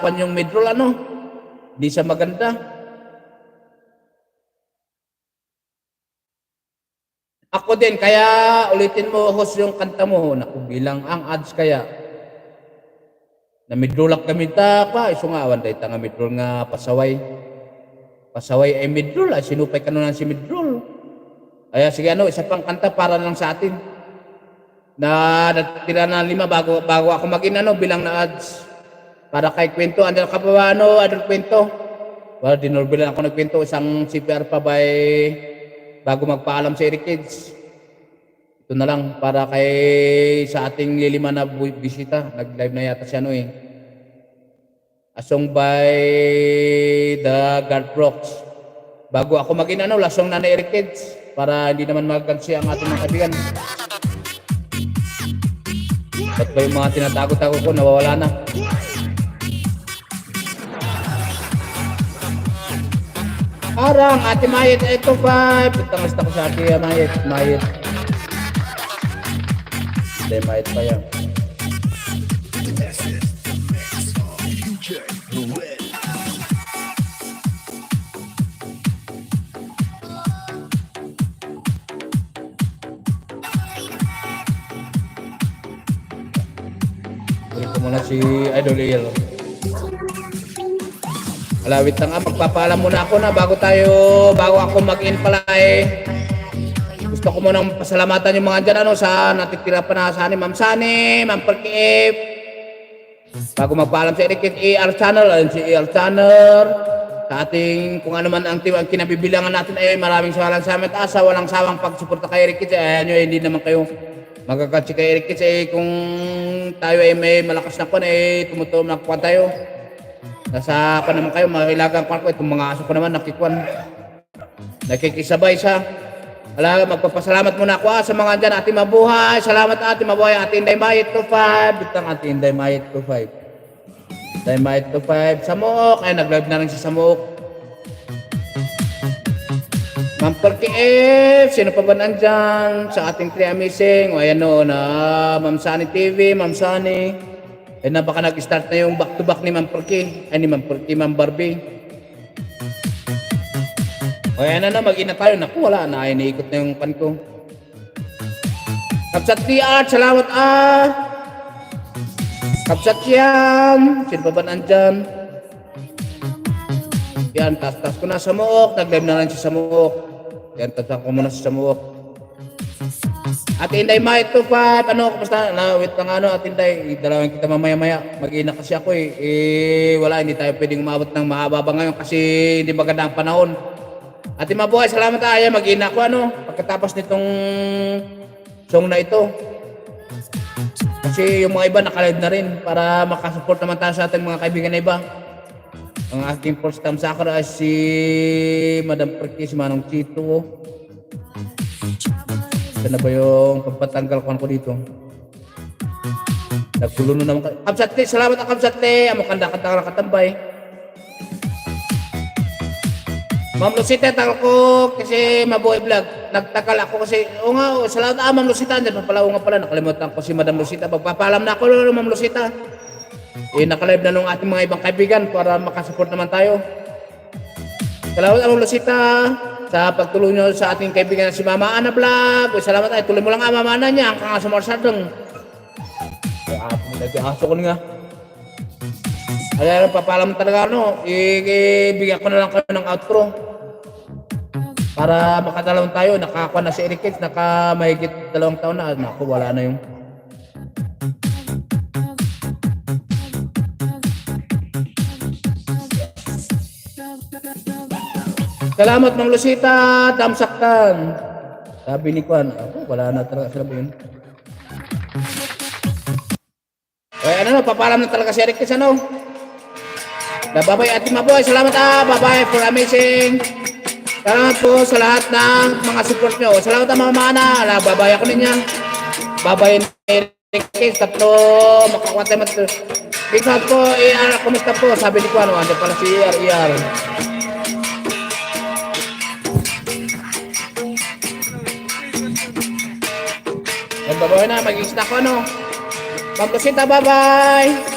kwan yung midroll, ano? Di siya maganda. Ako din, kaya ulitin mo, host, yung kanta mo. Naku, bilang ang ads kaya. Na midroll kami ta pa. Iso nga, awan day nga midroll nga pasaway. Pasaway ay midroll. Ay sinupay ka nun si midroll. Kaya sige, ano, isa pang kanta para lang sa atin. Natira na 5 bago ako maging ano, bilang na ads. Para kay kwento, andal ka pa ba, ano, adult kwento? Well, dinurbilan ako nagkwento, isang CPR pa by bago magpaalam sa Eric Kids. Ito na lang, para kay sa ating lilima na bisita. Nag-live na yata siya, ano eh. A song by the Guard Rocks. Bago ako maging ano, lasong na Eric Kids. Para hindi naman magagansi ang ating mga kaibigan. Ba't ba yung mga tinatago-tago ko nawawala na? Parang Ate Mayet, ito pa. Pitangas na ko sa Ate Mayet. Ate Mayet pa yan. Balik ko muna si Idol Lil. Alawit na nga, magpapaalam muna ako na bago ako mag-in pala eh. Gusto ko munang pasalamatan yung mga dyan, ano, sa natitira pa na Sani, Ma'am Sani, Ma'am Perkiip. Bago magpaalam sa Eric ER Channel, ayun si ER Channel. Sa ating, kung ano man ang kinabibilangan natin ay maraming salamat asa, walang sawang pagsuporta kay Eric Kids. Ayan nyo, hindi naman kayo magkakatsi kay Eric Kids eh. Kung tayo ay may malakas na kwan eh, tumutuom na kwan tayo. Nasa pa naman kayo, makilagang kwan ko. Itong mga aso ko naman, nakikisabay sa. Ala, magpapasalamat muna ako sa mga dyan. Ating mabuhay. Salamat ating mabuhay. Ating Inday Mayet 25. Bitang ating Inday Mayet 25. Inday Mayet 25. Samuok. Ay, nag-live na rin si Samuok. Ma'am Perkiip. Sino pa ba nandyan? Sa ating 3 Amazing. O ayan o, na Ma'am Sani TV. Ma'am Sani. Eh na baka nag-start na yung back-to-back ni Ma'am Perky. Ay, ni Ma'am Perky, Ma'am Barbie. O yan na, mag-ina tayo. Naku, wala na. Ay, naikot na yung pan ko. Kapsat Art, salamat Kapsat yan. Sino pa ba nandyan? Yan, tas ko na sa Muok. Nag-live na lang si Samuok. Yan, tatas ko muna si Samuok. Ate Inday Mayet 25, ano, kumusta? Wait lang ano, Ate Inday, dalawin kita mamaya-maya. Mag-ina kasi ako eh. Wala, hindi tayo pwedeng umabot ng mahaba ngayon kasi hindi maganda ang panahon. Ate Mabuhay, salamat tayo. Mag-ina ako ano, pagkatapos nitong song na ito. Kasi yung mga iba nakalive na rin para makasupport naman tayo sa ating mga kaibigan na iba. Ang aking first time sa akin ay si Madam Perky, si Manong Chito. Saan na ba yung pagpatanggal ko dito? Nagtuluno naman kayo. Kapsate, salamat ang kapsate. Amo kanda-kanda katambay. Ma'am Lucita, tagal ko kasi Mabuhay Vlog. Nagtagal ako kasi, o nga, salamat Ma'am Lucita. Diyan pa pala, nga pala, nakalimutan ko si Madam Lucita. Magpapalam na ako, Ma'am Lucita. Nakalive na nung ating mga ibang kaibigan para makasupport naman tayo. Salamat Ma'am Lucita. Sa pagtulong nyo sa ating kaibigan na si Mama Ana Vlog. Salamat ay tuloy mo lang Mama Ana niya. Ang kanga sumarsadong. Nag-aso ko nga. Kaya papalam talaga ano. Ibigyan ko na lang kayo ng outro. Para makadalawang tayo. Nakakuha na si Eric Kids. Nakamahigit 2 taon na. Naku, wala na yung. Salamat Ma'am Lucita, damsaktan. Sabi ni Kwan, wala na talaga sila yun. Ay, ano, papalam na talaga si Eric Kids, ano? Babay Ate Mabuhay, salamat babay for amazing. Salamat po sa lahat ng mga support nyo. Salamat Mama Ana, babay ako ninyo. Babay ni Eric Kids, tatlo, makakuha tayo matlo. Big shout po, ER, kumusta po? Sabi ni Kwan, ano pala si ER. Bye-bye na, mag-i-snack ko ano. Ma'am Lucita, bye-bye!